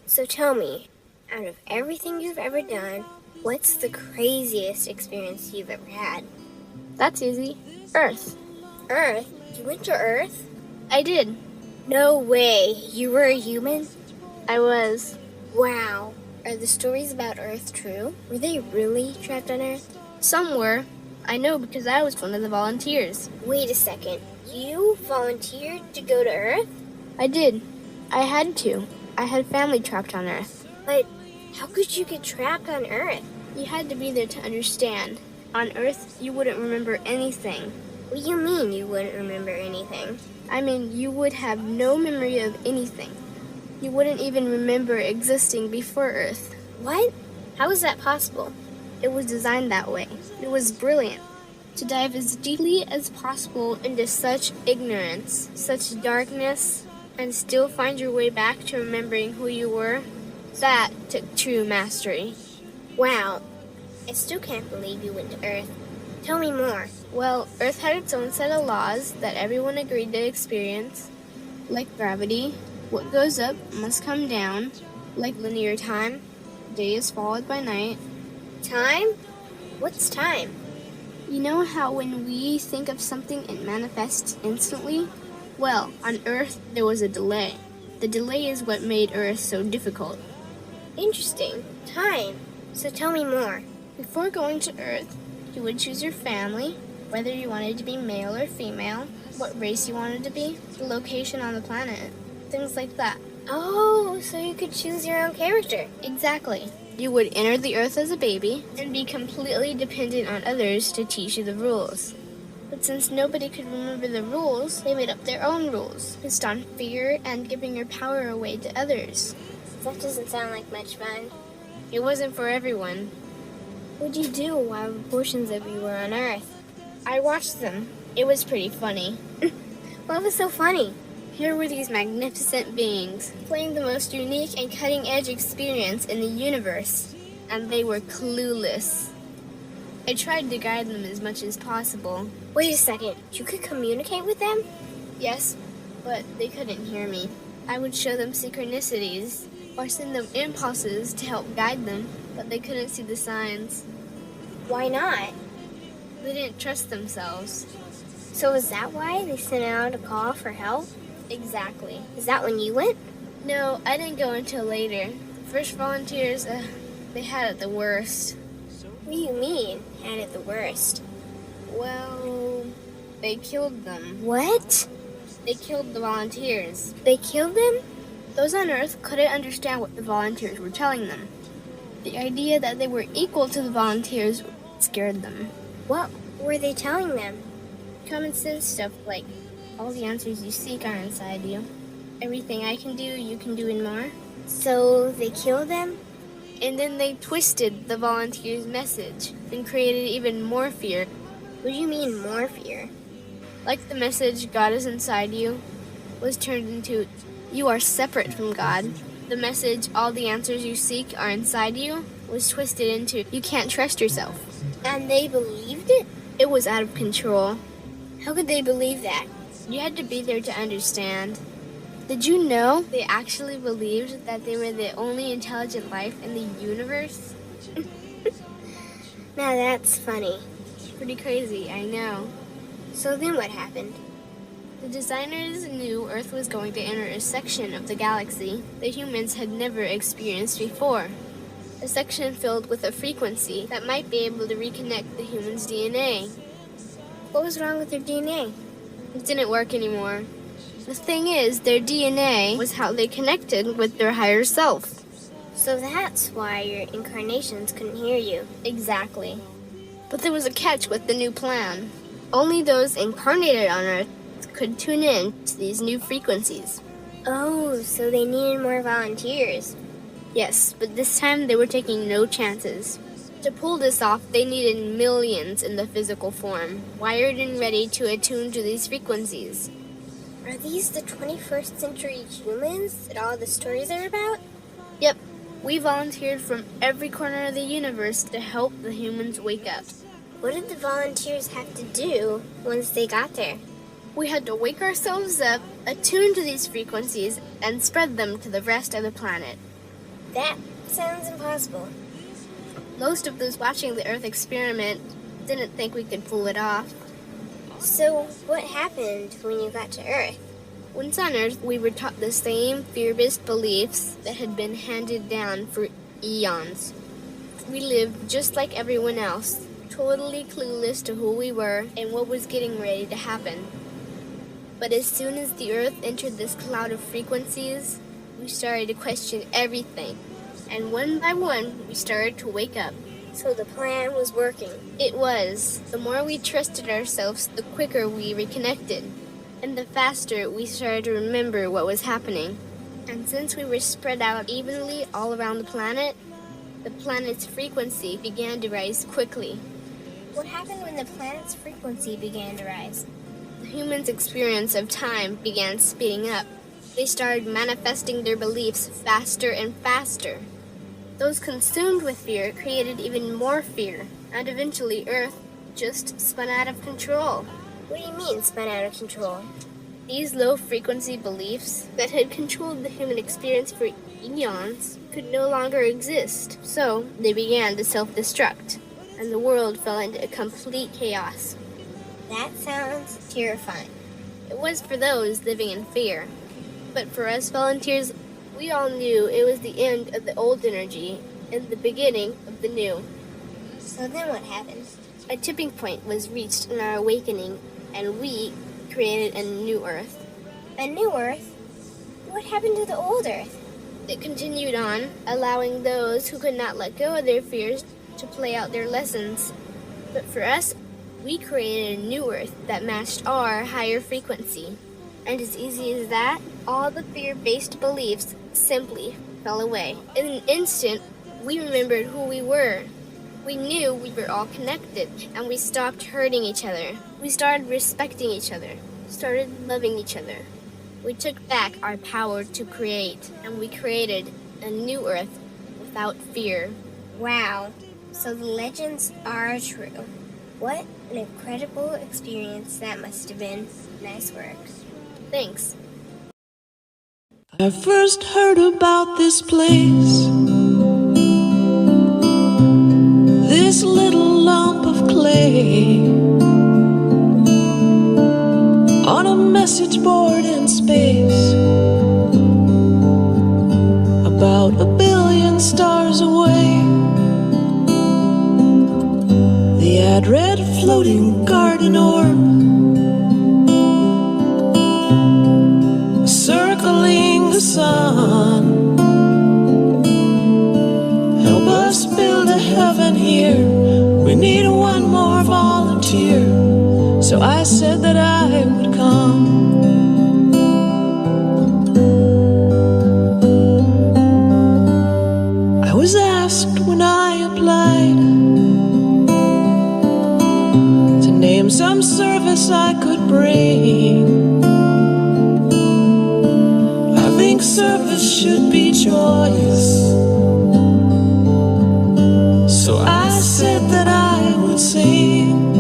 So tell me, out of everything you've ever done, what's the craziest experience you've ever had? That's easy. Earth. Earth? You went to Earth? I did. No way. You were a human? I was. Wow. Are the stories about Earth true? Were they really trapped on Earth? Some were. I know because I was one of the volunteers. Wait a second. You volunteered to go to Earth? I did. I had to. I had family trapped on Earth. But how could you get trapped on Earth? You had to be there to understand. On Earth, you wouldn't remember anything. What do you mean you wouldn't remember anything? I mean, you would have no memory of anything. You wouldn't even remember existing before Earth. What? How is that possible? It was designed that way. It was brilliant. To dive as deeply as possible into such ignorance, such darkness, and still find your way back to remembering who you were, that took true mastery. Wow. I still can't believe you went to Earth. Tell me more. Well, Earth had its own set of laws that everyone agreed to experience, like gravity. What goes up must come down, like linear time. Day is followed by night. Time? What's time? You know how when we think of something, it manifests instantly? Well, on Earth, there was a delay. The delay is what made Earth so difficult. Interesting. Time. So tell me more. Before going to Earth, you would choose your family, whether you wanted to be male or female, what race you wanted to be, the location on the planet, things like that. Oh, so you could choose your own character. Exactly. You would enter the Earth as a baby and be completely dependent on others to teach you the rules. But since nobody could remember the rules, they made up their own rules, based on fear and giving your power away to others. That doesn't sound like much fun. It wasn't for everyone. What'd you do while portions of you were on Earth? I watched them. It was pretty funny. What was so funny? Here were these magnificent beings, playing the most unique and cutting-edge experience in the universe, and they were clueless. I tried to guide them as much as possible. Wait a second. You could communicate with them? Yes, but they couldn't hear me. I would show them synchronicities, or send them impulses to help guide them, but they couldn't see the signs. Why not? They didn't trust themselves. So is that why they sent out a call for help? Exactly. Is that when you went? No, I didn't go until later. The first volunteers, they had it the worst. What do you mean, had it the worst? Well, they killed them. What? They killed the volunteers. They killed them? Those on Earth couldn't understand what the volunteers were telling them. The idea that they were equal to the volunteers scared them. What were they telling them? Common sense stuff like, all the answers you seek are inside you. Everything I can do, you can do and more. So they killed them? And then they twisted the volunteers' message and created even more fear. What do you mean more fear? Like the message, God is inside you, was turned into, you are separate from God. The message, all the answers you seek are inside you, was twisted into, you can't trust yourself. And they believed it? It was out of control. How could they believe that? You had to be there to understand. Did you know they actually believed that they were the only intelligent life in the universe? Now that's funny. Pretty crazy, I know. So then what happened? The designers knew Earth was going to enter a section of the galaxy that humans had never experienced before. A section filled with a frequency that might be able to reconnect the human's DNA. What was wrong with their DNA? It didn't work anymore. The thing is, their DNA was how they connected with their higher self. So that's why your incarnations couldn't hear you. Exactly. But there was a catch with the new plan. Only those incarnated on Earth could tune in to these new frequencies. Oh, so they needed more volunteers. Yes, but this time they were taking no chances. To pull this off, they needed millions in the physical form, wired and ready to attune to these frequencies. Are these the 21st century humans that all the stories are about? Yep, we volunteered from every corner of the universe to help the humans wake up. What did the volunteers have to do once they got there? We had to wake ourselves up, attune to these frequencies, and spread them to the rest of the planet. That sounds impossible. Most of those watching the Earth experiment didn't think we could pull it off. So, what happened when you got to Earth? Once on Earth, we were taught the same fear-based beliefs that had been handed down for eons. We lived just like everyone else, totally clueless to who we were and what was getting ready to happen. But as soon as the Earth entered this cloud of frequencies, we started to question everything. And one by one, we started to wake up. So the plan was working. It was. The more we trusted ourselves, the quicker we reconnected. And the faster we started to remember what was happening. And since we were spread out evenly all around the planet's frequency began to rise quickly. What happened when the planet's frequency began to rise? The humans' experience of time began speeding up. They started manifesting their beliefs faster and faster. Those consumed with fear created even more fear, and eventually Earth just spun out of control. What do you mean, spun out of control? These low-frequency beliefs that had controlled the human experience for eons could no longer exist, so they began to self-destruct, and the world fell into complete chaos. That sounds terrifying. It was for those living in fear, but for us volunteers, we all knew it was the end of the old energy and the beginning of the new. So then what happened? A tipping point was reached in our awakening, and we created a new Earth. A new Earth? What happened to the old Earth? It continued on, allowing those who could not let go of their fears to play out their lessons. But for us, we created a new Earth that matched our higher frequency. And as easy as that, all the fear-based beliefs simply fell away. In an instant, we remembered who we were. We knew we were all connected, and we stopped hurting each other. We started respecting each other, started loving each other. We took back our power to create, and we created a new Earth without fear. Wow, so the legends are true. What an incredible experience that must have been. Nice work. Thanks. I first heard about this place, this little lump of clay, on a message board in space, about 1 billion stars away. The ad read floating garden orb, circling the sun. Help us build a heaven here. We need one more volunteer. So I said that I would come. I was asked when I applied to name some service I could bring. Service should be choice. So I said that I would sing,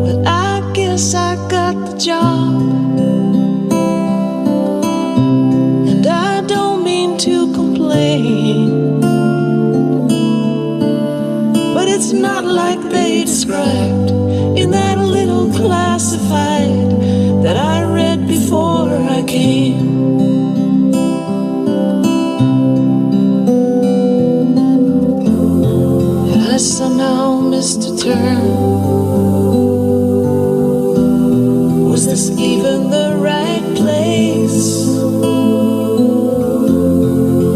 but I guess I got the job. And I don't mean to complain, but it's not like they described in that little classified that I read before I came. And I somehow missed a turn. Was this even the right place?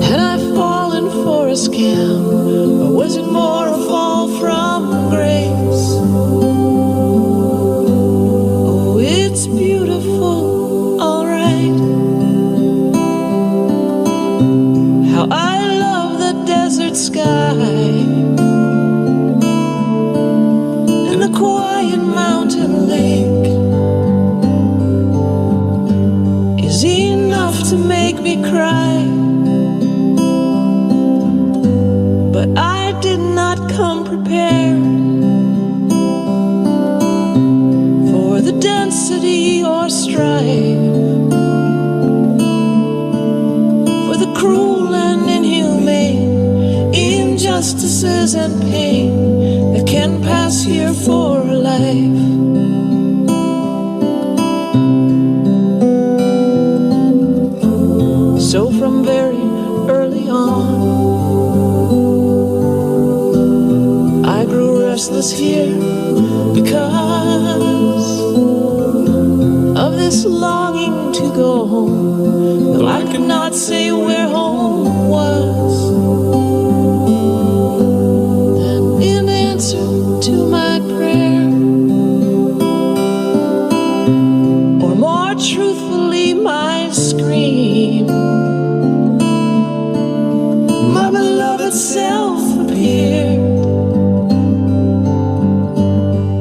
Had I fallen for a scam, or was it more a fall from grace? It's beautiful, alright. How I love the desert sky and the quiet mountain lake is enough to make me cry. But I did not come prepared for the density or strife, for illnesses and pain that can pass here for life. So from very early on, I grew restless here because of this longing to go home, though I could not say where home was. Then in answer to my prayer, or more truthfully my scream, my beloved self appeared,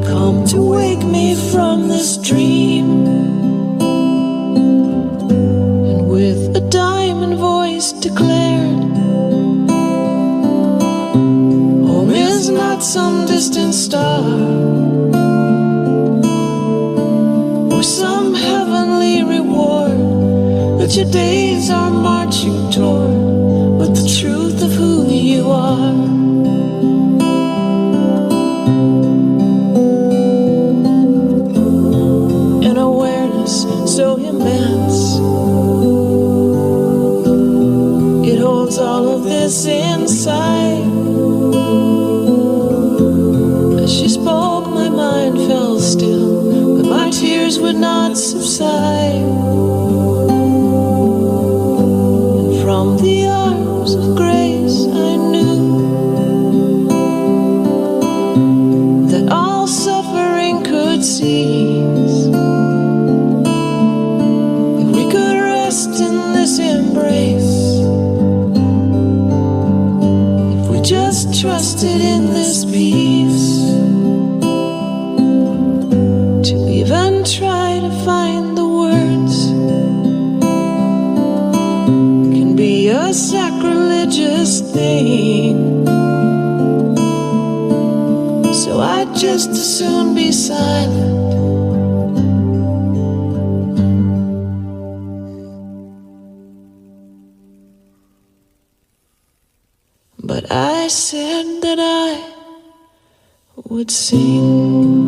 come to wake me from this dream. With a diamond voice declared, home is not some distant star or some heavenly reward that your days are marching toward, but the truth of who you are. An awareness so immense, it holds all of this inside. As she spoke, my mind fell still, but my tears would not subside. And from the arms of grace I knew that all suffering could cease if we could rest in this embrace. Just trusted in this peace, to even try to find the words can be a sacrilegious thing. So I'd just as soon be silent. But I said that I would sing.